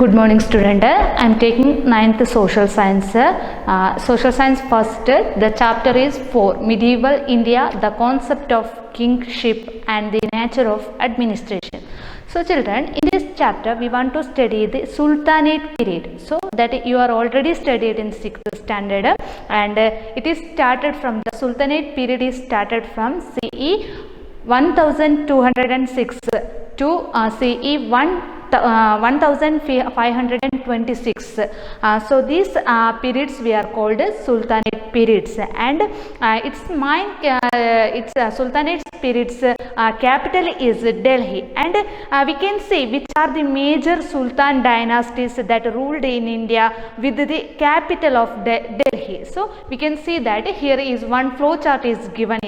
Good morning, student. I am taking 9th social science. Social science first. The chapter is 4 Medieval India, the concept of kingship and the nature of administration. So children, in this chapter we want to study the Sultanate period. So that you are already studied in 6th standard, and it is started from the Sultanate period is started from CE 1206 to CE 1526. So these periods we are called Sultanate periods, and its Sultanate periods capital is Delhi, and we can see which are the major Sultan dynasties that ruled in India with the capital of Delhi. So we can see that here is one flow chart is given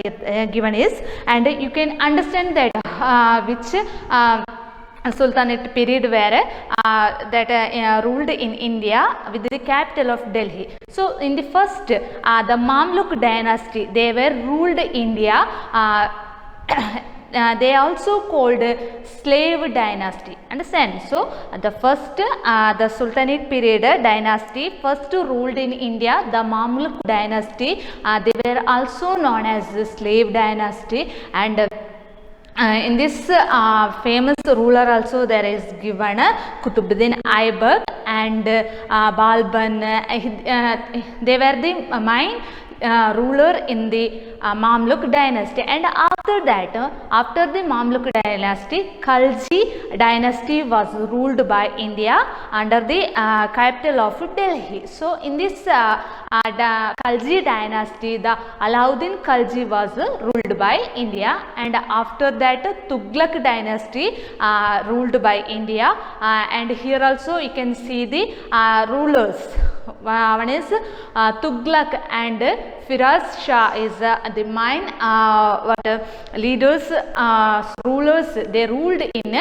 is, and you can understand that which Sultanate period were ruled in India with the capital of Delhi. So in the first, the Mamluk dynasty, they were ruled India. They also called slave dynasty. Understand? So the first, the Sultanate period dynasty first ruled in India, the Mamluk dynasty. They were also known as the slave dynasty, and in this famous ruler also there is given Qutbuddin Aibak and Balban. They were the main ruler in the Mamluk dynasty, and after that, after the Mamluk dynasty, Khalji dynasty was ruled by India under the capital of Delhi. So in this Khalji dynasty, the Alauddin Khalji was ruled by India, and after that Tughlaq dynasty ruled by India, and here also you can see the rulers. One is Tughlaq and Firaz Shah is the main leaders, rulers. They ruled in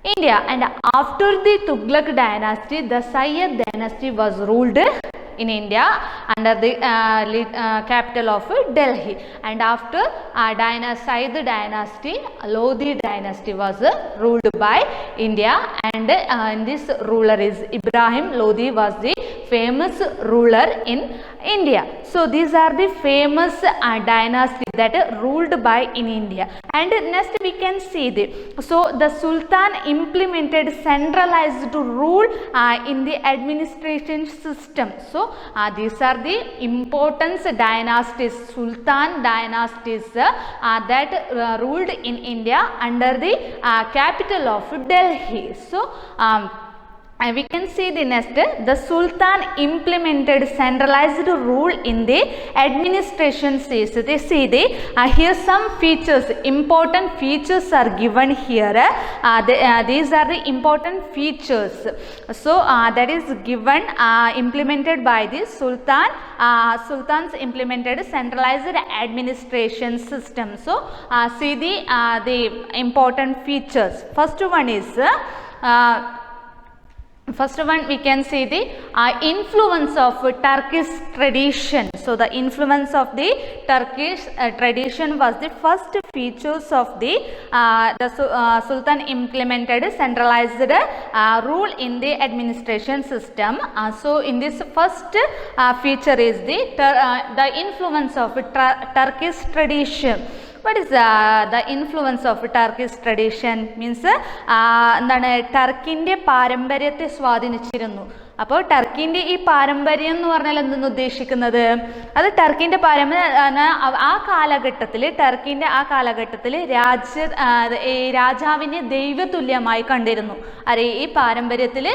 India, and after the Tughlaq dynasty, the Sayyid dynasty was ruled in India under the capital of Delhi, and after Sayyid dynasty, Lodi dynasty was ruled by India, and this ruler is Ibrahim Lodi was the famous ruler in India. So these are the famous dynasties that ruled by in India. And next we can see the Sultan implemented centralized rule in the administration system. So these are the important dynasties, Sultan dynasties that ruled in India under the capital of Delhi. So we can see the next, the Sultan implemented centralized rule in the administration system. They see here some features, important features are given here. These are the important features. So that is given, implemented by the Sultan. Sultans implemented centralized administration system. So see the important features. First one we can see the influence of Turkish tradition. So the influence of the Turkish tradition was the first features of the Sultan implemented centralized rule in the administration system. So in this first feature is the influence of Turkish tradition. What is the influence of Turkish tradition? Means ടർക്കിൻ്റെ പാരമ്പര്യത്തെ സ്വാധീനിച്ചിരുന്നു. അപ്പോൾ ടർക്കിൻ്റെ ഈ പാരമ്പര്യം എന്ന് പറഞ്ഞാൽ എന്തെന്ന് ഉദ്ദേശിക്കുന്നത്, അത് ടർക്കിൻ്റെ പാരമ്പര്യം ആ കാലഘട്ടത്തിൽ രാജാവിനെ ദൈവതുല്യമായി കണ്ടിരുന്നു. ഈ പാരമ്പര്യത്തിൽ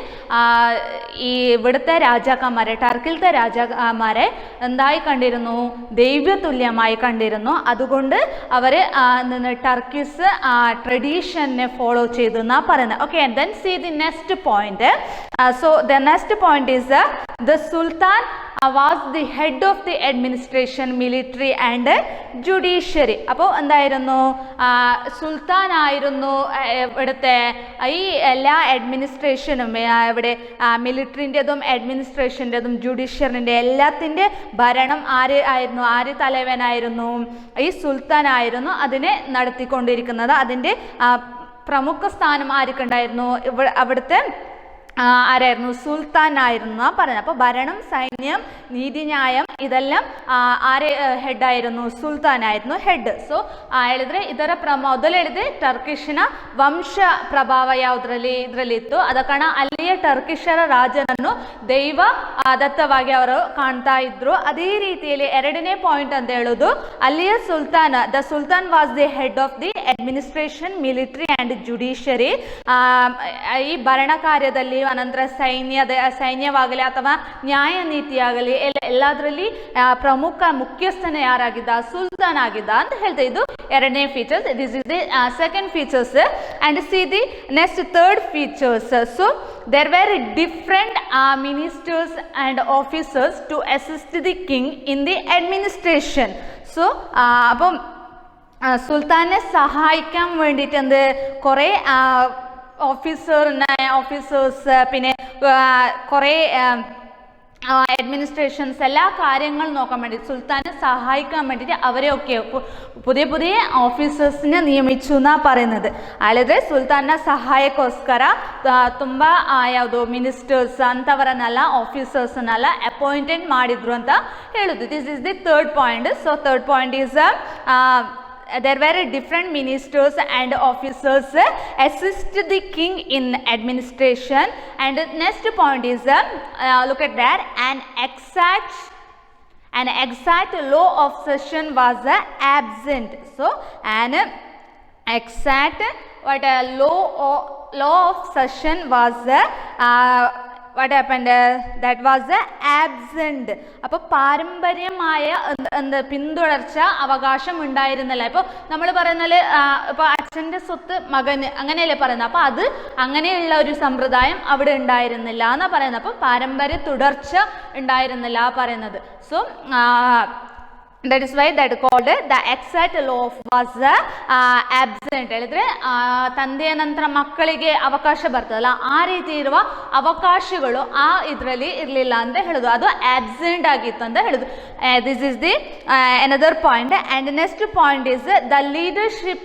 ഈ ഇവിടുത്തെ രാജാക്കന്മാരെ, ടർക്കിലത്തെ രാജാക്കന്മാരെ എന്തായി കണ്ടിരുന്നു? ദൈവതുല്യമായി കണ്ടിരുന്നു. അതുകൊണ്ട് അവർ ടർക്കിഷ് ട്രഡീഷനെ ഫോളോ ചെയ്തു എന്നാണ് പറയുന്നത്. Okay, then see the next point. So the next point is the Sultan was the head of the administration, military and judiciary. അപ്പോൾ എന്തായിരുന്നു? സുൽത്താൻ ആയിരുന്നു ഇവിടുത്തെ ഈ എല്ലാ അഡ്മിനിസ്ട്രേഷനും, ഇവിടെ മിലിറ്ററിൻ്റെതും അഡ്മിനിസ്ട്രേഷൻ്റെതും ജുഡീഷ്യറിൻ്റെ എല്ലാത്തിൻ്റെ ഭരണം ആര് തലവനായിരുന്നു? ഈ സുൽത്താൻ ആയിരുന്നു അതിനെ നടത്തിക്കൊണ്ടിരിക്കുന്നത്. അതിൻ്റെ പ്രമുഖ സ്ഥാനം ആർക്കുണ്ടായിരുന്നു? അവിടുത്തെ ആരായിരുന്നു? സുൽത്താൻ ആയിരുന്നു പറയുന്നത്. അപ്പോൾ ഭരണം, സൈന്യം, നീതിന്യായം ഇതെല്ലാം ആരെ ಹೆಡ್ಡಾയിരുന്നു? ಸುಲ್ತಾನ್ ಆയിരുന്നു ಹೆಡ್. ಸೊ ಹೇಳಿದ್ರೆ ಇದರ ಮೊದಲು ಹೇಳಿದ್ರೆ ಟರ್ಕಿಷ್ನ ವಂಶ ಪ್ರಭಾವ ಇದರಲ್ಲಿ ಇತ್ತು. ಅದ ಕಾರಣ ಅಲ್ಲಿಯ ಟರ್ಕಿಷರ ರಾಜನನ್ನು ದೈವ ದತ್ತವಾಗಿ ಅವರು ಕಾಣ್ತಾ ಇದ್ರು. ಅದೇ ರೀತಿಯಲ್ಲಿ ಎರಡನೇ ಪಾಯಿಂಟ್ ಅಂತ ಹೇಳೋದು, ಅಲ್ಲಿಯ Sultan, the Sultan was the head of the administration, military and judiciary. ಈ ಭರಣ ಕಾರ್ಯದಲ್ಲಿ ಅನಂತರ ಸೈನ್ಯವಾಗಲಿ ಅಥವಾ ನ್ಯಾಯ ನೀತಿಯಾಗಲಿ ಎಲ್ಲದರಲ್ಲಿ ಪ್ರಮುಖ ಮುಖ್ಯಸ್ಥನ ಯಾರಾಗಿದ್ದ? ಸುಲ್ತಾನ್ ಆಗಿದ್ದ ಅಂತ ಹೇಳ್ತಾ. ಇದು ಎರಡನೇ features. This is the second features. And see the next third features. So there were different ministers and officers to assist the king in the administration. So അപ്പം സുൽത്താനെ സഹായിക്കാൻ വേണ്ടിയിട്ട് എന്ത് കുറേ ഓഫീസേഴ്സ് പിന്നെ കുറേ അഡ്മിനിസ്ട്രേഷൻസ് എല്ലാ കാര്യങ്ങളും നോക്കാൻ വേണ്ടി സുൽത്താനെ സഹായിക്കാൻ വേണ്ടിയിട്ട് ಅವರೇ പുതിയ പുതിയ ಆಫೀಸರ್ಸ್ನ ನಿಯಮಿಸು ನಾ പറയുന്നത്. ಅಲ್ಲದೆ ಸುಲ್ತಾನ್ನ ಸಹಾಯಕ್ಕೋಸ್ಕರ ತುಂಬ ಯಾವುದು ಮಿನಿಸ್ಟರ್ಸ್ ಅಂಥವರನ್ನೆಲ್ಲ ಆಫೀಸರ್ಸ್ನೆಲ್ಲ ಅಪಾಯಿಂಟೆಡ್ ಮಾಡಿದ್ರು ಅಂತ ಹೇಳುದು. This is the third point. So third point is there were different ministers and officers assist the king in administration. And next point is look at that, an exact law of session was absent. So an exact law of session was what happened? That was absent. അപ്പോൾ പാരമ്പര്യമായ പിന്തുടർച്ച അവകാശം ഉണ്ടായിരുന്നില്ല. ഇപ്പോൾ നമ്മൾ പറയുന്നത് ഇപ്പോൾ അച്ഛൻ്റെ സ്വത്ത് മകന് അങ്ങനെയല്ലേ പറയുന്നത്. അപ്പോൾ അത് അങ്ങനെയുള്ള ഒരു സമ്പ്രദായം അവിടെ ഉണ്ടായിരുന്നില്ല എന്നാണ് പറയുന്നത്. അപ്പോൾ പാരമ്പര്യ തുടർച്ച ഉണ്ടായിരുന്നില്ല പറയുന്നത്. So that is why that called the exact law was absent. ಹೇಳಿದ್ರೆ ತಂದೆಯ ನಂತರ ಮಕ್ಕಳಿಗೆ ಅವಕಾಶ ಬರ್ತದಲ್ಲ, ಆ ರೀತಿ ಇರುವ ಅವಕಾಶಗಳು ಇದರಲ್ಲಿ ಇರಲಿಲ್ಲ ಅಂತ ಹೇಳೋದು. ಅದು ಆಬ್ಸೆಂಟ್ ಆಗಿತ್ತು ಅಂತ ಹೇಳೋದು. This is the another point. And next point is the leadership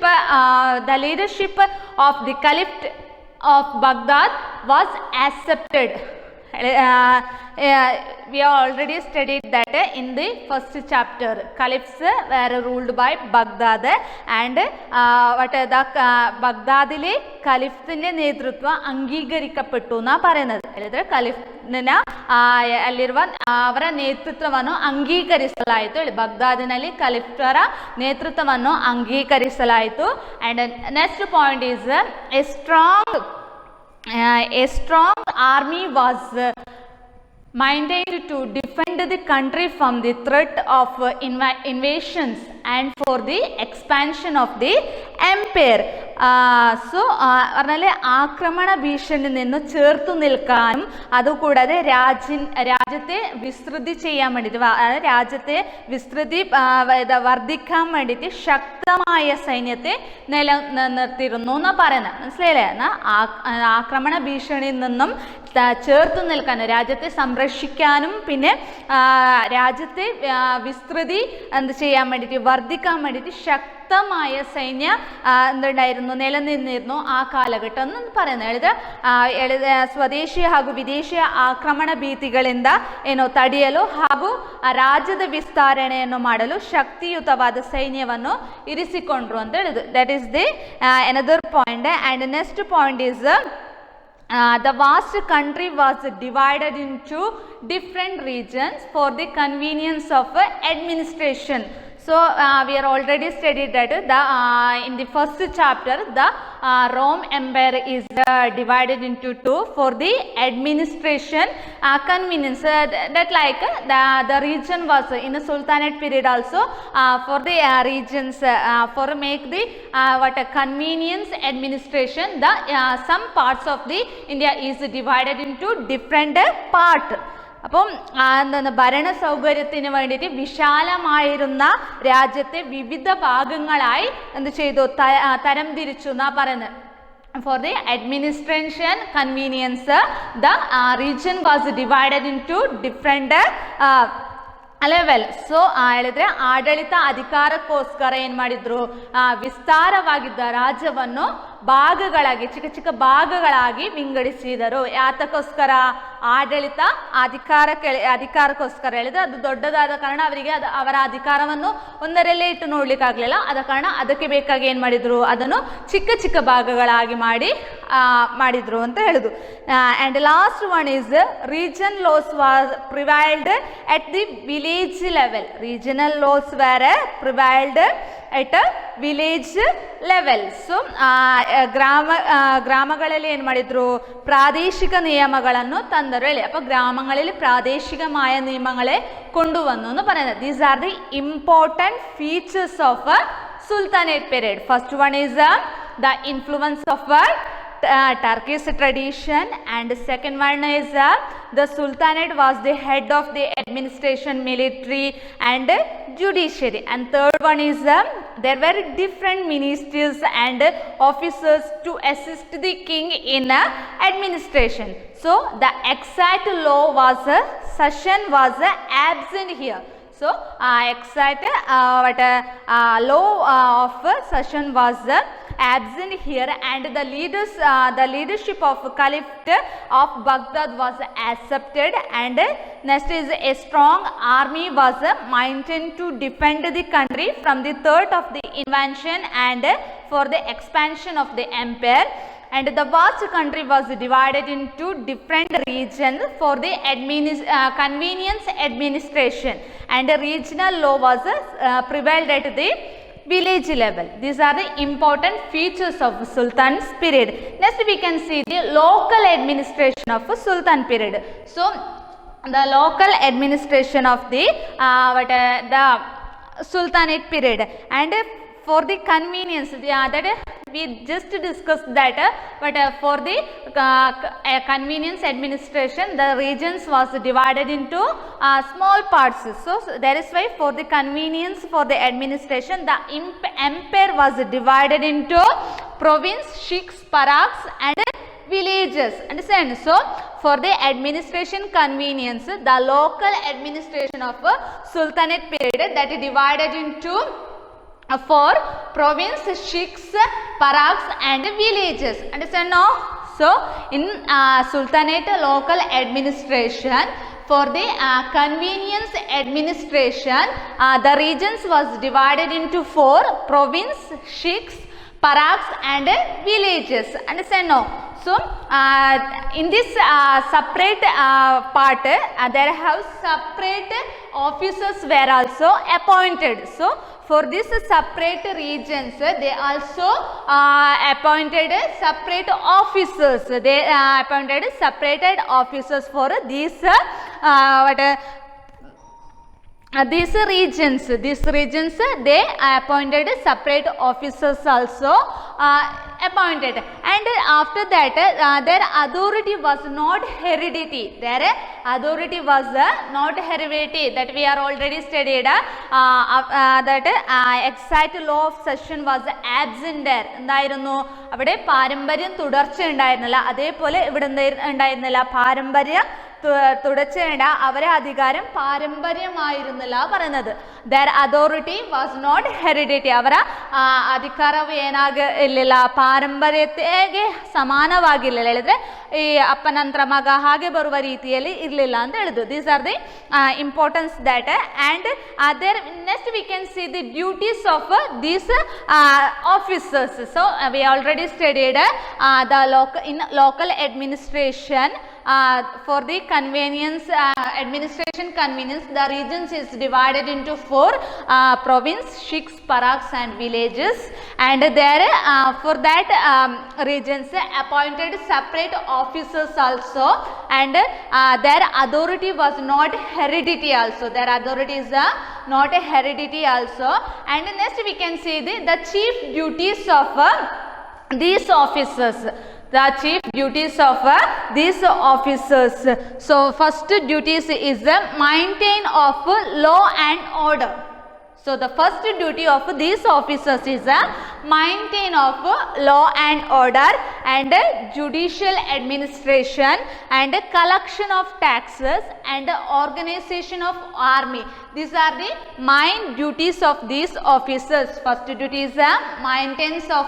of the Caliph of Baghdad was accepted. We have already studied that in the first chapter. Caliphs were ruled by Baghdad and ബഗ്ദാദിലെ ഖലീഫിന്റെ നേതൃത്വം അംഗീകരിക്കപ്പെട്ടു എന്നാ പറയുന്നത്. ಹೇಳಿದ್ರೆ ಖಲೀಫ್ನ ಅಲ್ಲಿರುವ ಅವರ ನೇತೃತ್ವವನ್ನು ಅಂಗೀಕರಿಸಲಾಯಿತು. ಬಾಗ್ದಾದಿನಲ್ಲಿ ಖಲೀಫರ ನೇತೃತ್ವವನ್ನು ಅಂಗೀಕರಿಸಲಾಯಿತು. And next point is a strong army was maintained to defend the country from the threat of invasions and for the expansion of the empire. So പറഞ്ഞാൽ ആക്രമണ ഭീഷണിയിൽ നിന്ന് ചേർത്തു നിൽക്കാനും അതുകൂടാതെ രാജ്യത്തെ വിസ്തൃതി ചെയ്യാൻ വേണ്ടിയിട്ട്, രാജ്യത്തെ വിസ്തൃതി വർദ്ധിക്കാൻ വേണ്ടിയിട്ട് ശക്തമായ സൈന്യത്തെ നിലനിർത്തിയിരുന്നു എന്നാണ് പറയുന്നത്. മനസ്സിലായില്ലേ? എന്നാൽ ആക്രമണ ഭീഷണിയിൽ നിന്നും ചേർത്തു നിൽക്കാനും രാജ്യത്തെ സംരക്ഷിക്കാനും പിന്നെ രാജ്യത്തെ വിസ്തൃതി ചെയ്യാൻ വേണ്ടിയിട്ട് വർദ്ധിക്കാൻ വേണ്ടിയിട്ട് ശക്തമായ സൈന്യ എന്തുണ്ടായിരുന്നു, നിലനിന്നിരുന്നു ಆ ಕಾಲಘಟ್ಟ ಅಂತ പറയുന്നത്. ಸ್ವದೇಶಿ ಹಾಗೂ ವಿದೇಶಿ ಆಕ್ರಮಣ ಭೀತಿಗಳಿಂದ ತಡೆಯಲು ಹಾಗೂ ರಾಜ್ಯದ ವಿಸ್ತರಣೆಯನ್ನು ಮಾಡಲು ಶಕ್ತಿಯುತವಾದ ಸೈನ್ಯವನ್ನು ಇರಿಸಿಕೊಂಡ್ರು ಅಂತ ಹೇಳಿದ್ರು. That is the another point. And next point is the vast country was divided into different regions for the convenience of administration. So we are already studied that in the first chapter the Rome Empire is divided into two for the administration convenience. That like the region was in the Sultanate period also for the regions for make the convenience administration. The some parts of the India is divided into different part. അപ്പം എന്താണ് ഭരണ സൗകര്യത്തിന് വേണ്ടിയിട്ട് വിശാലമായിരുന്ന രാജ്യത്തെ വിവിധ ഭാഗങ്ങളായി എന്ത് ചെയ്തു, തരംതിരിച്ചു എന്നാ പറയുന്നത്. For the administration convenience, the region was divided into different level. So ಹೇಳಿದ್ರೆ ಆಡಳಿತ ಅಧಿಕಾರಕ್ಕೋಸ್ಕರ ಏನು ಮಾಡಿದ್ರು, ವಿಸ್ತಾರವಾಗಿದ್ದ ರಾಜ್ಯವನ್ನು ಭಾಗಗಳಾಗಿ ಚಿಕ್ಕ ಚಿಕ್ಕ ಭಾಗಗಳಾಗಿ ವಿಂಗಡಿಸಿದರು. ಯಾತಕ್ಕೋಸ್ಕರ? ಆಡಳಿತ ಅಧಿಕಾರಕ್ಕೋಸ್ಕರ ಹೇಳಿದ್ರೆ ಅದು ದೊಡ್ಡದಾದ ಕಾರಣ ಅವರಿಗೆ ಅವರ ಅಧಿಕಾರವನ್ನು ಒಂದರಲ್ಲೇ ಇಟ್ಟು ನೋಡ್ಲಿಕ್ಕಾಗಲಿಲ್ಲ. ಆದ ಕಾರಣ ಅದಕ್ಕೆ ಬೇಕಾಗಿ ಏನು ಮಾಡಿದರು, ಅದನ್ನು ಚಿಕ್ಕ ಚಿಕ್ಕ ಭಾಗಗಳಾಗಿ ಮಾಡಿದ್ರು ಅಂತ ಹೇಳುದು. And last one is region laws was prevailed at the village level. Regional laws were prevailed at village level. So ಗ್ರಾಮಗಳಲ್ಲಿ ಏನು ಮಾಡಿದ್ರು, ಪ್ರಾದೇಶಿಕ ನಿಯಮಗಳನ್ನು ತಂದರು ಹೇಳಿ. ಅಪ್ಪ ಗ್ರಾಮಗಳಲ್ಲಿ ಪ್ರಾದೇಶಿಕമായ ನಿಯಮಗಳೇ കൊണ്ടുവന്നു എന്ന് പറയുന്നത്. These are the important features of sultanate period. First one is the influence of Turkish tradition, and second one is the Sultanate was the head of the administration, military and judiciary, and third one is there were different ministries and officers to assist the king in administration. So the exact law was session was absent here. So exact law of session was absent here, and the leadership of Caliphate of Baghdad was accepted, and next is a strong army was maintained to defend the country from the threat of the invasion and for the expansion of the empire. And the vast country was divided into different regions for the convenience administration, and a regional law was prevailed at the village level. These are the important features of Sultan's period. Next we can see the local administration of Sultan period. So the local administration of the Sultanate period, and for the convenience, that we just discussed that, but for the convenience administration, the regions was divided into small parts. So that is why for the convenience for the administration, the empire was divided into province, sheikhs, paraks and villages. Understand? So for the administration convenience, the local administration of Sultanate period, that is divided into for province, sheikhs, paraks and villages. Understand now? So in Sultanate local administration, for the convenience administration, the regions was divided into 4: province, sheikhs, paraks and villages. Understand now? So in this separate part, there have separate officers were also appointed. So for this separate regions, they also appointed separate officers. They appointed separated officers for these regions. These regions they appointed separate officers also appointed, and after that their authority was not hereditary. Their authority was not hereditary, that we are already studied. That exact law of succession was absent there. എന്തായിരുന്നു അവിടെ പാരമ്പര്യം തുടർച്ച ഉണ്ടായിരുന്നില്ല. അതേപോലെ ഇവിടെ ഉണ്ടായിരുന്നില്ല പാരമ്പര്യം തുടർച്ചയുണ്ട അവരെ അധികാരം പാരമ്പര്യമായിരുന്നില്ല പറയുന്നത്. their authority was not hereditary. ಅವರ ಅಧಿಕಾರವು ಏನಾಗಲಿಲ್ಲ, ಪಾರಂಪರ್ಯತೆಗೆ ಸಮಾನವಾಗಿರಲಿಲ್ಲ. ಹೇಳಿದ್ರೆ ಈ ಅಪ್ಪ ನಂತರ ಮಗ ಹಾಗೆ ಬರುವ ರೀತಿಯಲ್ಲಿ ಇರಲಿಲ್ಲ ಅಂತ ಹೇಳಿದ್ರು. These are the importance that. And there next we can see the duties of these officers. So we already studied the local administration. For the convenience administration convenience, the regions is divided into 4: province, sheikhs, paraks and villages, and there for that regions appointed separate officers also, and their authority was not hereditary also. Their authority is not a hereditary also. And next we can see the chief duties of these officers. The chief duties of these officers. So first duties is the maintain of law and order. So the first duty of these officers is maintain of law and order and judicial administration and collection of taxes and organization of army. These are the main duties of these officers. First duty is maintenance of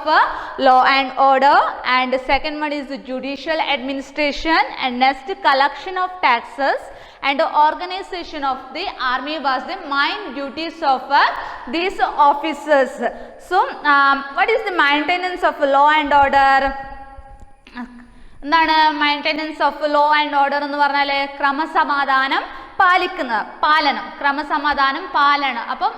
law and order, and second one is judicial administration, and next collection of taxes and organization of the army was the main duties of these officers. So what is the maintenance of law and order? എന്താണ് maintenance of law and order എന്ന് പറഞ്ഞാൽ ക്രമസമാധാനം പാലനം, ക്രമസമാധാനം പാലനം. അപ്പം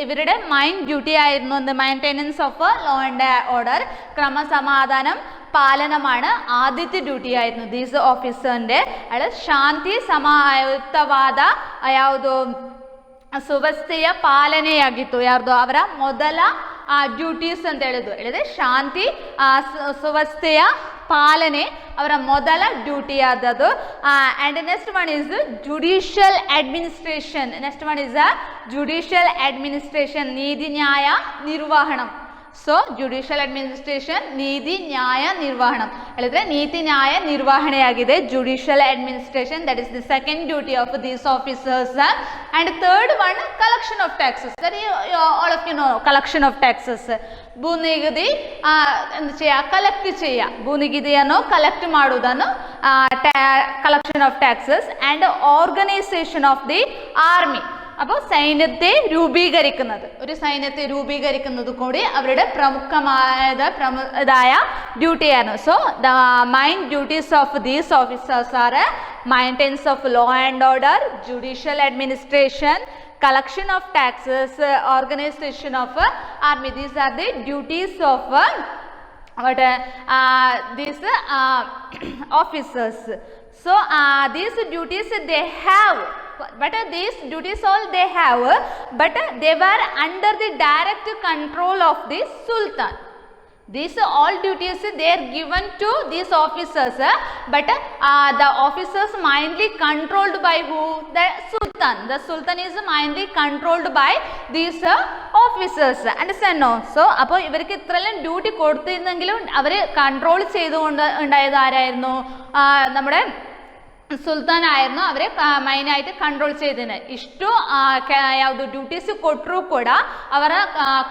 ഇവരുടെ main duty ആയിരുന്നു എന്ത്? Maintenance of law and order, ക്രമസമാധാനം ಪಾಲನമാണ് ಆದ್ಯತೆ ಡ್ಯೂಟಿ ಆಯಿತು ದೀಸ್ ಆಫೀಸರ್ಗೆ. ಅಲ್ಲ ಶಾಂತಿ ಸಮಾಯುಕ್ತವಾದ ಯಾವುದು ಸುವ್ಯವಸ್ಥೆಯ ಪಾಲನೆಯಾಗಿತ್ತು ಯಾರ್ದು? ಅವರ ಮೊದಲ ಡ್ಯೂಟೀಸ್ ಅಂತ ಹೇಳಿದ್ರೆ ಶಾಂತಿ ಸುವ್ಯವಸ್ಥೆಯ ಪಾಲನೆ ಅವರ ಮೊದಲ ಡ್ಯೂಟಿ ಆದದ್ದು. And next one is judicial administration. Next one is judicial administration, ನೀತಿ ನ್ಯಾಯ ನಿರ್ವಹಣೆ. ಸೊ ಜುಡಿಷಿಯಲ್ ಅಡ್ಮಿನಿಸ್ಟ್ರೇಷನ್ ನೀತಿ ನ್ಯಾಯ ನಿರ್ವಹಣೆ ಹೇಳಿದ್ರೆ ನೀತಿ ನ್ಯಾಯ ನಿರ್ವಹಣೆಯಾಗಿದೆ judicial administration. That is the second duty of these officers. And third one collection of taxes. That all of you know collection of taxes. ಭೂನಿಗದಿ എന്ത് ചെയ്യുക? കളക്ട് ചെയ്യുക. ഭൂനികുതിಯನ್ನು കളക്ട് ಮಾಡುವುದನ್ನು collection of taxes. And organisation of the army. അപ്പോൾ സൈന്യത്തെ രൂപീകരിക്കുന്നത്, ഒരു സൈന്യത്തെ രൂപീകരിക്കുന്നത് കൂടി അവരുടെ പ്രമുഖമായ ഡ്യൂട്ടിയാണ്. So the main duties of these officers are maintenance of law and order, judicial administration, collection of taxes, organization of army. These are the duties of these officers. So these duties they have, but these duties all they have, but they were under the direct control of the Sultan. These all duties they are given to these officers, but the officers mainly controlled by who? The Sultan. The Sultan is mainly controlled by these officers. Understand no? So അപ്പോൾ ഇവർക്ക് ഇത്രയെല്ലാം duty കൊടുത്തിരുന്നെങ്കിലും അവർ control ചെയ്തുകൊണ്ട് ഉണ്ടായത് ആരായിരുന്നു? നമ്മുടെ ಸುಲ್ತಾನ್ ಆയിരുന്നു. ಅವರೇ ಮೈನಾയിട്ട് control ചെയ്തിന്. ಇಷ್ಟು ಯಾವುದು duties ಕೊಟ್ಟರೂ ಕೂಡ ಅವರ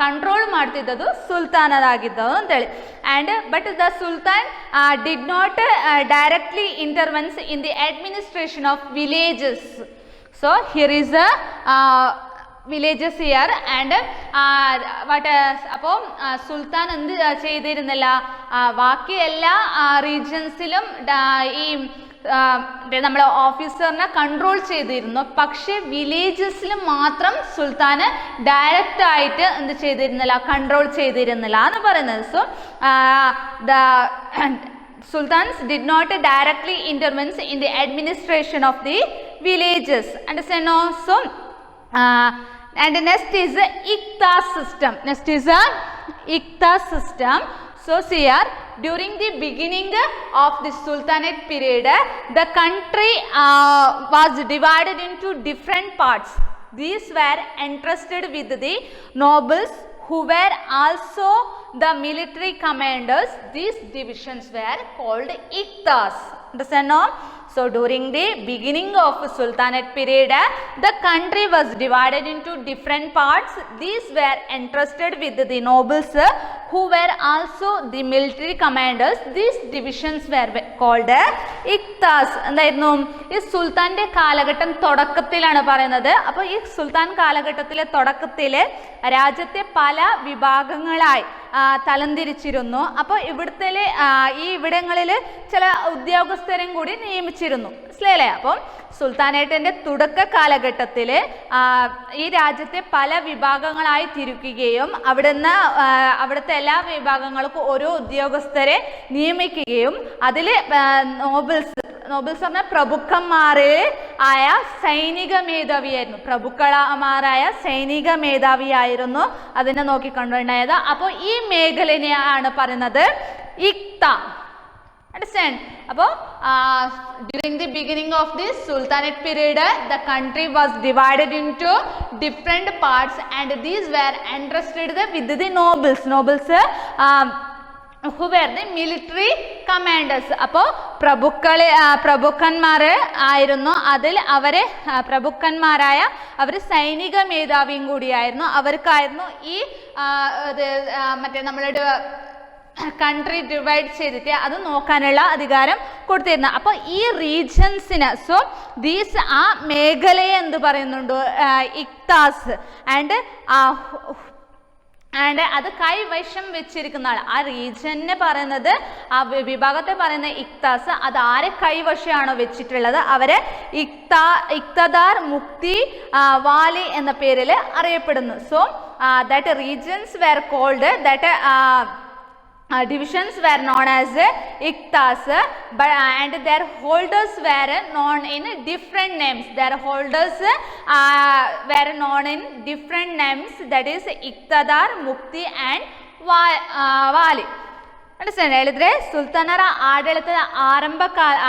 ಕಂಟ್ರೋಲ್ ಮಾಡ್ತಿದ್ದದು ಸುಲ್ತಾನರಾಗಿದ್ದವು ಅಂತೇಳಿ. And but the Sultan did not directly intervenes in the administration of villages. So here is villages year and അപ്പോൾ സുൽത്താൻ എന്ത് ചെയ്തിരുന്നില്ല? ബാക്കി എല്ലാ റീജിയൻസിലും ഈ നമ്മളെ ഓഫീസറിനെ കൺട്രോൾ ചെയ്തിരുന്നു. പക്ഷേ വില്ലേജസിൽ മാത്രം സുൽത്താന് ഡയറക്റ്റ് ആയിട്ട് എന്ത് ചെയ്തിരുന്നില്ല? കൺട്രോൾ ചെയ്തിരുന്നില്ല എന്ന് പറയുന്നത്. So the Sultans did not directly intervene in the administration of the villages. Understand no? So and next is Iqta system. Next is Iqta system. So here during the beginning of the Sultanate period, the country was divided into different parts. These were entrusted with the nobles who were also the military commanders. These divisions were called Iqtas. Understand no? So during the beginning of Sultanate period, the country was divided into different parts. These were entrusted with the nobles who were also the military commanders. These divisions were called Iqtas. എന്തായിരുന്നു? ഈ സുൽത്താൻ്റെ കാലഘട്ടം തുടക്കത്തിലാണ് പറയുന്നത്. അപ്പോൾ ഈ സുൽത്താൻ കാലഘട്ടത്തിലെ തുടക്കത്തിൽ രാജ്യത്തെ പല വിഭാഗങ്ങളായി തലംതിരിച്ചിരുന്നു. അപ്പോൾ ഇവിടങ്ങളിൽ ചില ഉദ്യോഗസ്ഥരും കൂടി നിയമിച്ചിരുന്നു. മനസ്സിലായില്ലേ? അപ്പം സുൽത്താനേറ്റിൻ്റെ തുടക്ക കാലഘട്ടത്തിൽ ഈ രാജ്യത്തെ പല വിഭാഗങ്ങളായി തിരിക്കുകയും അവിടുത്തെ എല്ലാ വിഭാഗങ്ങൾക്കും ഓരോ ഉദ്യോഗസ്ഥരെ നിയമിക്കുകയും അതിൽ നോബിൾസ് പറഞ്ഞാൽ പ്രഭുക്കന്മാരായ സൈനിക മേധാവിയായിരുന്നു. പ്രഭുക്കന്മാരായ സൈനിക മേധാവിയായിരുന്നു അതിനെ നോക്കിക്കൊണ്ടുണ്ടായത്. അപ്പോൾ ഈ മേഖലയാണ് പറയുന്നത് ഇഖ്ത. Understand? അപ്പോൾ during the beginning of this Sultanate period, the country was divided into different parts, and these were entrusted with the nobles. Who were the military commanders. അപ്പോൾ പ്രഭുക്കന്മാർ ആയിരുന്നു. അതിൽ അവരെ പ്രഭുക്കന്മാരായ അവർ സൈനിക മേധാവിയും കൂടിയായിരുന്നു. അവർക്കായിരുന്നു ഈ മറ്റേ നമ്മളുടെ കൺട്രി ഡിവൈഡ് ചെയ്തിട്ട് അത് നോക്കാനുള്ള അധികാരം കൊടുത്തിരുന്നു. അപ്പോൾ ഈ റീജൻസിന്, സോ ദീസ് ആ മേഖലയെ എന്ത് പറയുന്നുണ്ട്, ഇക്താസ്. ആൻഡ് അത് കൈവശം വെച്ചിരിക്കുന്ന ആൾ, ആ റീജനെ പറയുന്നത്, ആ വിഭാഗത്തെ പറയുന്ന ഇക്താസ്, അത് ആരെ കൈവശമാണോ വെച്ചിട്ടുള്ളത് അവരെ ഇക്തദാർ, മുക്തി, വാലി എന്ന പേരിൽ അറിയപ്പെടുന്നു. So that regions were called, that divisions were known as iktas, but and their holders were known in different names. Their holders were known in different names, that is iktadar, mukti and wali. Understand? ಹೇಳಿದ್ರೆ ಸುಲ್ತಾನರ ಆಡಳಿತದ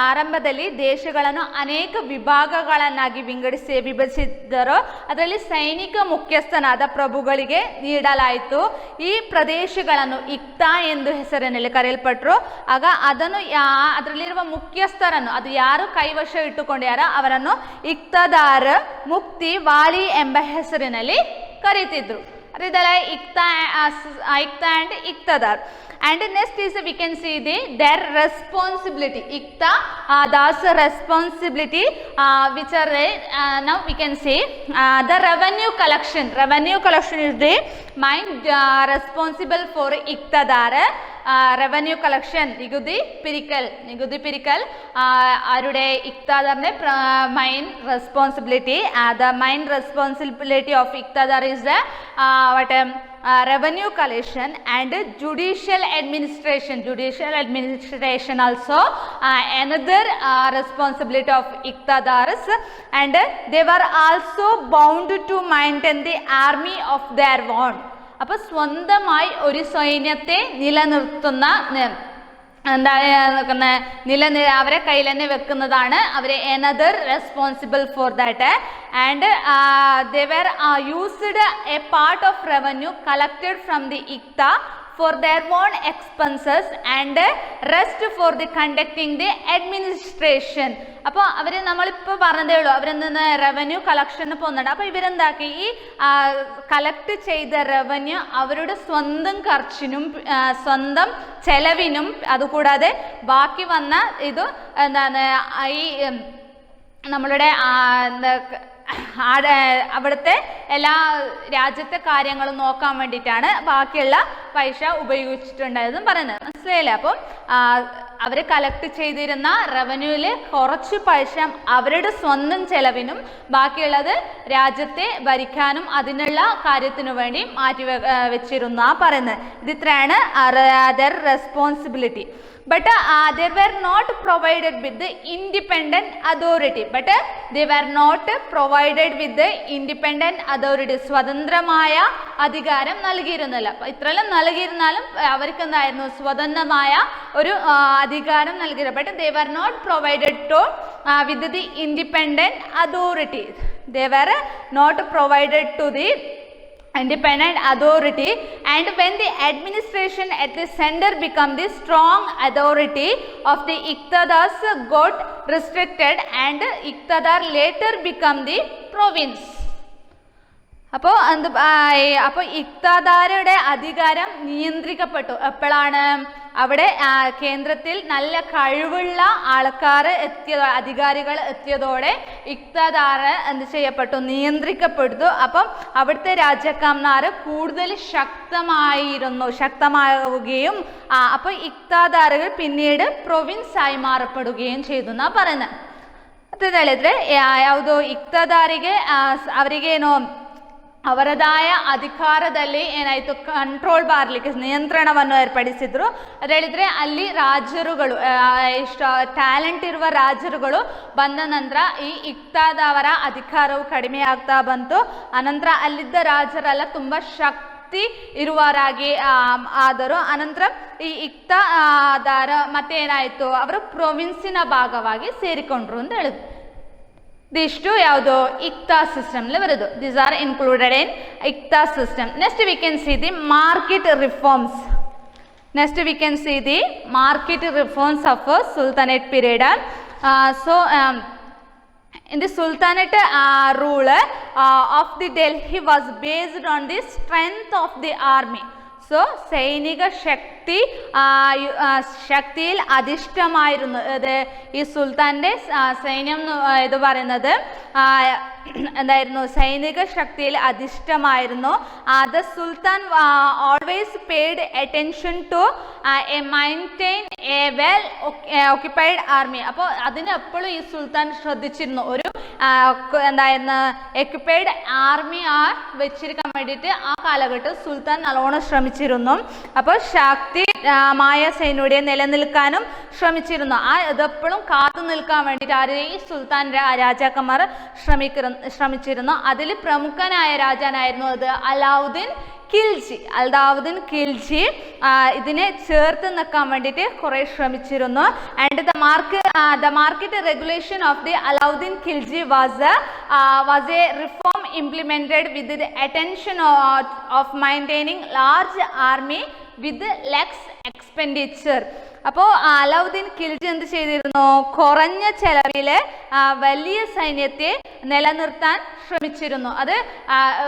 ಆರಂಭದಲ್ಲಿ ದೇಶಗಳನ್ನು ಅನೇಕ ವಿಭಾಗಗಳನ್ನಾಗಿ ವಿಭಜಿಸಿದ್ದರು. ಅದರಲ್ಲಿ ಸೈನಿಕ ಮುಖ್ಯಸ್ಥನಾದ ಪ್ರಭುಗಳಿಗೆ ನೀಡಲಾಯಿತು. ಈ ಪ್ರದೇಶಗಳನ್ನು ಇಕ್ತಾ ಎಂದು ಹೆಸರಿನಲ್ಲಿ ಕರೆಯಲ್ಪಟ್ಟರು. ಆಗ ಅದನ್ನು ಅದರಲ್ಲಿರುವ ಮುಖ್ಯಸ್ಥರನ್ನು, ಅದು ಯಾರು ಕೈವಶ ಇಟ್ಟುಕೊಂಡ್ಯಾರೋ ಅವರನ್ನು ಇಕ್ತದಾರ್, ಮುಕ್ತಿ, ವಾಲಿ ಎಂಬ ಹೆಸರಿನಲ್ಲಿ ಕರೀತಿದ್ರು. ಅದಲ್ಲ ಇಕ್ತಾ and ಇಕ್ತದಾರ್. And next is we can see their responsibility. Ikta, that's responsibility, which are now we can see the revenue collection. Revenue collection is the main responsible for iktadar. Revenue collection, നികുതി പിരിക്കൽ ആരുടെ ഇക്തദാറിന്റെ main responsibility. The main responsibility of iktadar is the revenue collection and judicial administration also another responsibility of iktadars. And they were also bound to maintain the army of their own. അപ്പോൾ സ്വന്തമായി ഒരു സൈന്യത്തെ നിലനിർത്തുന്ന അവരെ കയ്യിൽ തന്നെ വെക്കുന്നതാണ് അവരെ another responsible for that. And they were used a part of revenue collected from the ikta for their own expenses and rest for the conducting the administration. അപ്പോൾ അവർ നമ്മളിപ്പോൾ പറഞ്ഞതേ ഉള്ളൂ, അവരെന്താ റവന്യൂ കളക്ഷന് പോകുന്നുണ്ട്. അപ്പോൾ ഇവരെന്താക്കി, ഈ കളക്ട് ചെയ്ത റവന്യൂ അവരുടെ സ്വന്തം ഖർച്ചിനും സ്വന്തം ചെലവിനും, അതുകൂടാതെ ബാക്കി വന്ന ഇത് എന്താണ് ഈ നമ്മളുടെ അവിടുത്തെ എല്ലാ രാജ്യത്തെ കാര്യങ്ങളും നോക്കാൻ വേണ്ടിയിട്ടാണ് ബാക്കിയുള്ള പൈസ ഉപയോഗിച്ചിട്ടുണ്ടായതെന്നും പറയുന്നത്. മനസ്സിലായില്ലേ? അപ്പം അവർ കളക്ട് ചെയ്തിരുന്ന റവന്യൂവിൽ കുറച്ച് പൈസ അവരുടെ സ്വന്തം ചെലവിനും ബാക്കിയുള്ളത് രാജ്യത്തെ ഭരിക്കാനും അതിനുള്ള കാര്യത്തിനു വേണ്ടി മാറ്റി വെച്ചിരുന്ന പറയുന്നത്. ഇത് ഇത്രയാണ് their responsibility. But they were not provided with the independent authority. But they were not provided with the independent authority. സ്വതന്ത്രമായ അധികാരം നൽകിയിരുന്നില്ല. ഇത്രയെല്ലാം നൽകിയിരുന്നാലും അവർക്ക് എന്തായിരുന്നു, സ്വതന്ത്രമായ ഒരു അധികാരം നൽകിയില്ല. But they were not provided to with the independent authority. They were not provided to the independent authority. And when the administration at the center become the strong authority of the iktadars got restricted, and iktadar later become the province. അപ്പോൾ ഇക്താദാരുടെ അധികാരം നിയന്ത്രിക്കപ്പെട്ടു. എപ്പോഴാണ്? അവിടെ കേന്ദ്രത്തിൽ നല്ല കഴിവുള്ള ആൾക്കാർ അധികാരികൾ എത്തിയതോടെ ഇക്താദാർ എന്ത് ചെയ്യപ്പെട്ടു? നിയന്ത്രിക്കപ്പെട്ടു. അപ്പം അവിടുത്തെ രാജാക്കന്മാർ കൂടുതൽ ശക്തമാവുകയും അപ്പോൾ ഇക്താദാറുകൾ പിന്നീട് പ്രൊവിൻസായി മാറപ്പെടുകയും ചെയ്തു എന്നാ പറയുന്നത്. ಹೇಳಿದ್ರೆ ಯಾವುದು ಇಕ್ತದಾರಿಗೆ ಅವರಿಗೇನು ಅವರದಾಯ ಅಧಿಕಾರದಲ್ಲಿ ಏನಾಯಿತು, ಕಂಟ್ರೋಲ್ ಮಾಡಲಿಕ್ಕೆ ನಿಯಂತ್ರಣವನ್ನು ಏರ್ಪಡಿಸಿದ್ರು. ಅದು ಹೇಳಿದರೆ ಅಲ್ಲಿ ರಾಜರುಗಳು ಟ್ಯಾಲೆಂಟ್ ಇರುವ ರಾಜರುಗಳು ಬಂದ ನಂತರ ಈ ಇಕ್ತಾದವರ ಅಧಿಕಾರವು ಕಡಿಮೆ ಆಗ್ತಾ ಬಂತು. ಅನಂತರ ಅಲ್ಲಿದ್ದ ರಾಜರೆಲ್ಲ ತುಂಬ ಶಕ್ತಿ ಇರುವವರಾಗಿ ಆದರು. ಅನಂತರ ಈ ಇಕ್ತಾದಾರ ಮತ್ತೇನಾಯಿತು, ಅವರು ಪ್ರೊವಿನ್ಸಿನ ಭಾಗವಾಗಿ ಸೇರಿಕೊಂಡ್ರು ಅಂತ ಹೇಳಿದ್ರು. ಇದಿಷ್ಟು ಯಾವುದು ಇಕ್ತಾ ಸಿಸ್ಟಮ್ಲಿ ಬರೋದು. ದೀಸ್ ಆರ್ ಇನ್ಕ್ಲೂಡೆಡ್ ಇನ್ ಇಕ್ತಾ system. Next we can see the market reforms. Next we can see the market reforms of Sultanate period. In the Sultanate rule of the Delhi was based on the strength of the army. So സൈനിക ശക്തിയിൽ അധിഷ്ഠമായിരുന്നു ഈ സുൽത്താൻ്റെ സൈന്യം എന്ന് പറയുന്നത്. എന്തായിരുന്നു? സൈനിക ശക്തിയിൽ അധിഷ്ഠമായിരുന്നു. The sultan always paid attention to maintain a well occupied army. അപ്പോൾ അതിനെപ്പോഴും ഈ സുൽത്താൻ ശ്രദ്ധിച്ചിരുന്നു, ഒരു എന്തായിരുന്നു എക്യുപ്പൈഡ് ആർമി വെച്ചിരിക്കാൻ വേണ്ടിയിട്ട് ആ കാലഘട്ടത്തിൽ സുൽത്താൻ നല്ലോണം ശ്രമിച്ചിരുന്നു. അപ്പോൾ ശക്തിമായ സൈന്യയുടെ നിലനിൽക്കാനും ശ്രമിച്ചിരുന്നു. ഇതെപ്പോഴും കാത്തു നിൽക്കാൻ വേണ്ടിയിട്ട് ഈ സുൽത്താൻ രാജാക്കന്മാർ ശ്രമിച്ചിരുന്നു. അതിൽ പ്രമുഖനായ രാജാനായിരുന്നു അത് അലാവുദ്ദീൻ ഖിൽജി. അലാവുദ്ദീൻ ഖിൽജി ഇതിനെ ചേർത്ത് നിൽക്കാൻ വേണ്ടിയിട്ട് കുറേ ശ്രമിച്ചിരുന്നു. And the market regulation of the Alauddin Khilji was A reform implemented with the attention of maintaining large army with less expenditure. അപ്പോൾ അലാവുദ്ദീൻ ഖിൽജി എന്ത് ചെയ്തിരുന്നു? കുറഞ്ഞ ചെലവിൽ വലിയ സൈന്യത്തെ നിലനിർത്താൻ ശ്രമിച്ചിരുന്നു. അത്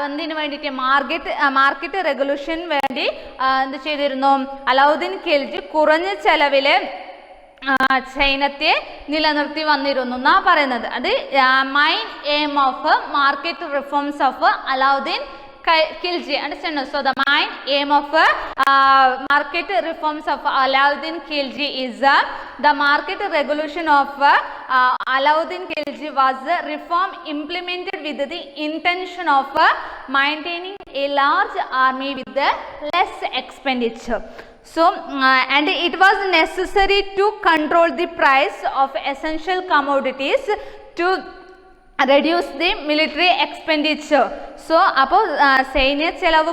എന്തിനു വേണ്ടിയിട്ട്? മാർക്കറ്റ് റെഗുലേഷൻ വേണ്ടി എന്ത് ചെയ്തിരുന്നു? അലാവുദ്ദീൻ ഖിൽജി കുറഞ്ഞ ചെലവിൽ സൈന്യത്തെ നിലനിർത്തി വന്നിരുന്നു എന്നാ പറയുന്നത്. അത് mine aim of market reforms of Alauddin Khilji. Understand? So the main aim of market reforms of Alauddin Khilji is the market regulation of Alauddin Khilji was a reform implemented with the intention of maintaining a large army with the less expenditure. So and it was necessary to control the price of essential commodities to reduce the military expenditure. So അപ്പോൾ സൈന്യ ചെലവ്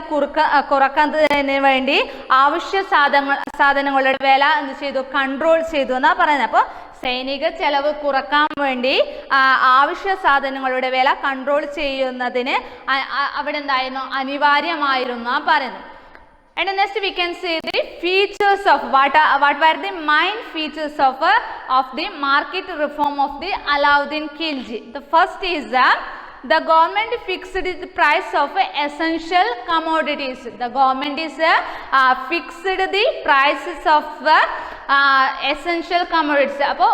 കുറക്കുന്നതിന് വേണ്ടി ആവശ്യ സാധനങ്ങളുടെ വില എന്ത് ചെയ്തു? Control ചെയ്തു എന്നാണ് പറയുന്നത്. അപ്പോൾ സൈനിക ചെലവ് കുറക്കാൻ വേണ്ടി ആവശ്യ സാധനങ്ങളുടെ വില കൺട്രോൾ ചെയ്യുന്നതിന് അവിടെ എന്തായിരുന്നു? അനിവാര്യമായിരുന്നു പറയുന്നത്. And next we can see the features of what were the main features of the market reform of the Alauddin Khilji. The first is the government fixed the price of essential commodities. The government is fixed the prices of essential commodities. അപ്പോൾ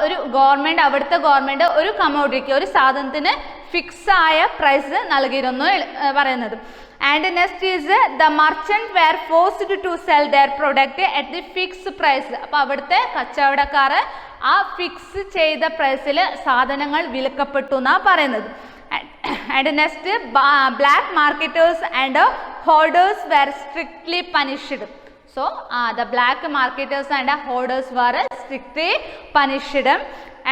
ഒരു government, അവിടുത്തെ government ഒരു കമ്മോഡിറ്റിക്ക്, ഒരു സാധനത്തിന് fix ആയ price നൽകിയിരുന്നു പറയുന്നത്. And next is the merchant were forced to sell their product at the fixed price. അപ്പോൾ അവിടുത്തെ കച്ചവടക്കാർ ആ ഫിക്സ് ചെയ്ത പ്രൈസിൽ സാധനങ്ങൾ വിൽക്കപ്പെട്ടു എന്നാണ് പറയുന്നത്. And next, black marketers and hoarders were strictly punished. So the black marketers and hoarders were strictly punished.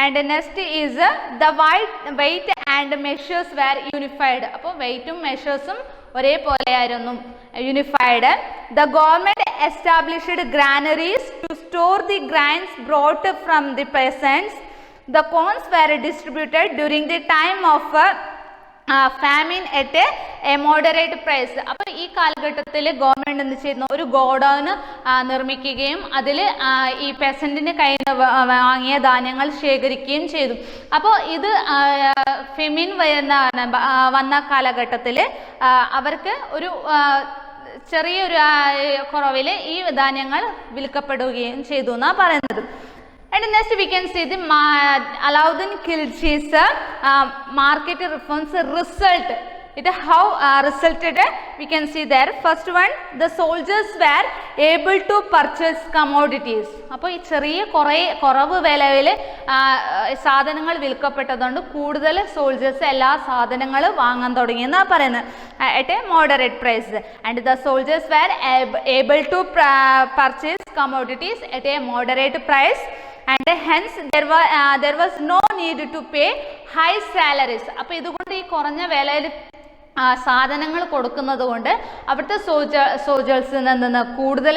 And next is the weight and measures were unified. അപ്പോൾ വെയിറ്റും മെഷേഴ്സും ഒരേപോലെയായിരുന്നു, unified. The government established granaries to store the grains brought from the peasants. The corns were distributed during the time of famine at a moderate price. അപ്പോൾ ഈ കാലഘട്ടത്തിൽ government എന്ത് ചെയ്യുന്നു? ഒരു godown നിർമ്മിക്കുകയും അതിൽ ഈ പെസൻറ്റിൻ്റെ കയ്യിൽ നിന്ന് വാങ്ങിയ ധാന്യങ്ങൾ ശേഖരിക്കുകയും ചെയ്തു. അപ്പോൾ ഇത് ഫെമിൻ വന്ന കാലഘട്ടത്തിൽ അവർക്ക് ഒരു ചെറിയൊരു കുറവിൽ ഈ ധാന്യങ്ങൾ വിൽക്കപ്പെടുകയും ചെയ്തു എന്നാണ് പറയുന്നത്. And next we can see the Alauddin Khilji's market reforms result. It how resulted? We can see there. First one, the soldiers were able to purchase commodities. അപ്പോൾ ഈ ചെറിയ കുറവ് വിലയിൽ സാധനങ്ങൾ വിൽക്കപ്പെട്ടതുകൊണ്ട് കൂടുതൽ സോൾജേഴ്സ് എല്ലാ സാധനങ്ങളും വാങ്ങാൻ തുടങ്ങിയെന്നാണ് പറയുന്നത്. at a moderate price. And the soldiers were able to purchase commodities at a moderate price. And hence there was no need to pay high salaries. അപ്പോൾ ഇതുകൊണ്ട് ഈ കുറഞ്ഞ വിലയിൽ സാധനങ്ങൾ കൊടുക്കുന്നത് കൊണ്ട് അവിടുത്തെ സോൾജേഴ്സിന് നിന്ന് കൂടുതൽ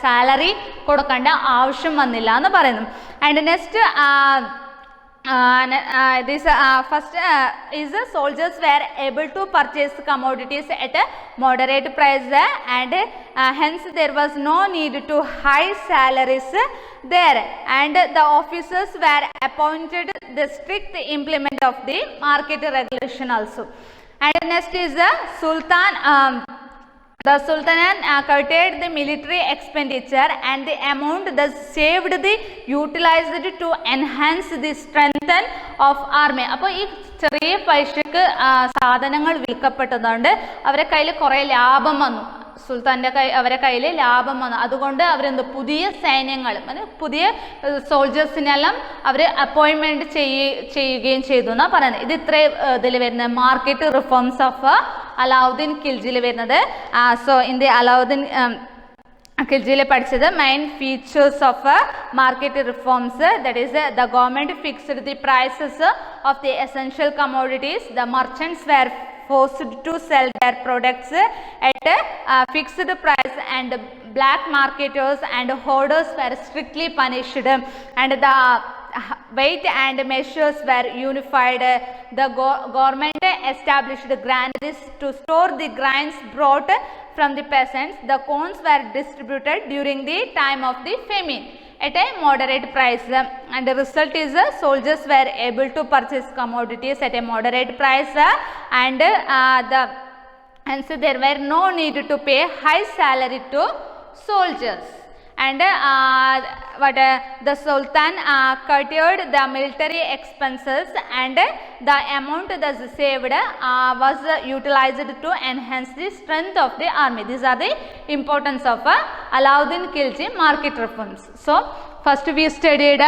സാലറി കൊടുക്കേണ്ട ആവശ്യം വന്നില്ല എന്ന് പറയുന്നു. And next this first is soldiers were able to purchase commodities at a moderate price and hence there was no need to high salaries there, and the officers were appointed the strict implement of the market regulation also. And next is the Sultanate curtailed the military expenditure and the amount thus saved the utilized to enhance the strength of army. അപ്പോൾ ഈ ചെറിയ പൈസക്ക് സാധനങ്ങൾ വിൽക്കപ്പെട്ടതുകൊണ്ട് അവരെ കയ്യിൽ കുറേ ലാഭം വന്നു. അവരെ കയ്യിൽ ലാഭം വന്നു. അതുകൊണ്ട് അവരെന്ത് പുതിയ സൈന്യങ്ങൾ പുതിയ സോൾജേഴ്സിനെല്ലാം അവർ അപ്പോയിൻമെൻറ്റ് ചെയ്യുകയും ചെയ്തു എന്നാണ് പറയുന്നത്. ഇത് ഇത്ര ഇതിൽ വരുന്നത് മാർക്കറ്റ് റിഫോംസ് ഓഫ് അലാവുദ്ദീൻ ഖിൽജിയിൽ വരുന്നത്. സോ ഇൻ ദി അലാവുദ്ദീൻ ഖിൽജിയിൽ പഠിച്ചത് main features of market reforms, that is the government fixed the prices of the essential commodities, the merchants were forced to sell their products at a fixed price, and black marketers and hoarders were strictly punished, and the weight and measures were unified. The government established granaries to store the grains brought from the peasants. The corns were distributed during the time of the famine at a moderate price, and the result is soldiers were able to purchase commodities at a moderate price, and hence there were no need to pay high salary to soldiers. And the Sultan curtailed the military expenses, and the amount thus saved was utilized to enhance the strength of the army. These are the importance of Alauddin Khilji market reforms. So first we studied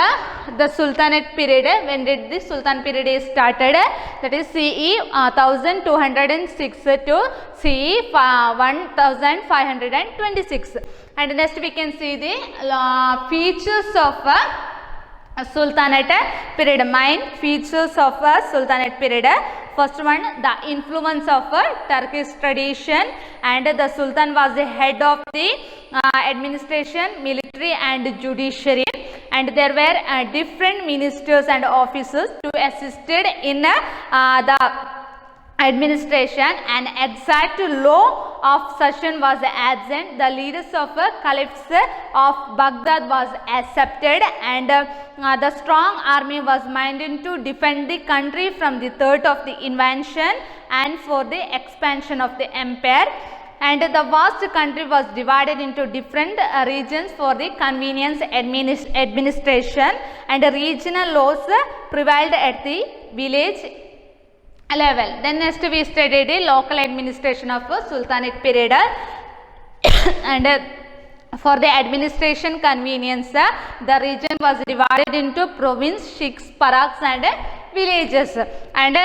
the Sultanate period. When did the Sultan period is started? That is CE 1206 to CE 1526. And next we can see the features of Sultanate period. Main features of Sultanate period. First one, the influence of Turkish tradition, and the Sultan was the head of the administration, military and judiciary, and there were different ministers and officers to assisted in the administration. An exact law of succession was absent. The leaders of caliphs of Baghdad was accepted, and the strong army was minded to defend the country from the threat of the invasion and for the expansion of the empire. And the vast country was divided into different regions for the convenience administration, and regional laws prevailed at the village level. Then next we studied the local administration of Sultanate period. And for the administration convenience, the region was divided into province, sheikhs, paraks and villages, and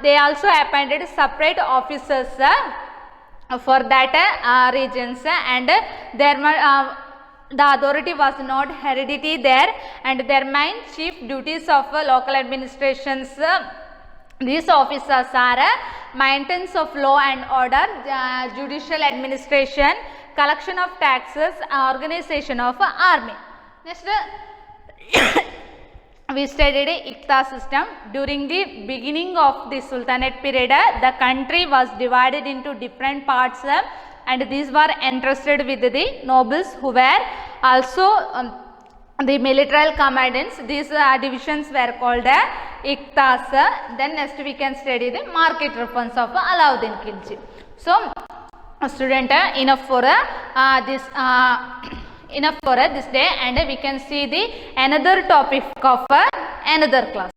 they also appointed separate officers for that regions, and there the authority was not hereditary there, and their main chief duties of local administrations, these officers are maintenance of law and order, judicial administration, collection of taxes, organization of army. Next we studied Iqta system. During the beginning of the Sultanate period, the country was divided into different parts, and these were entrusted with the nobles who were also the military commandants. These divisions were called Iqtas. Then next we can study the market reforms of Alauddin Khilji. So student, enough for this day, and we can see the another topic of another class.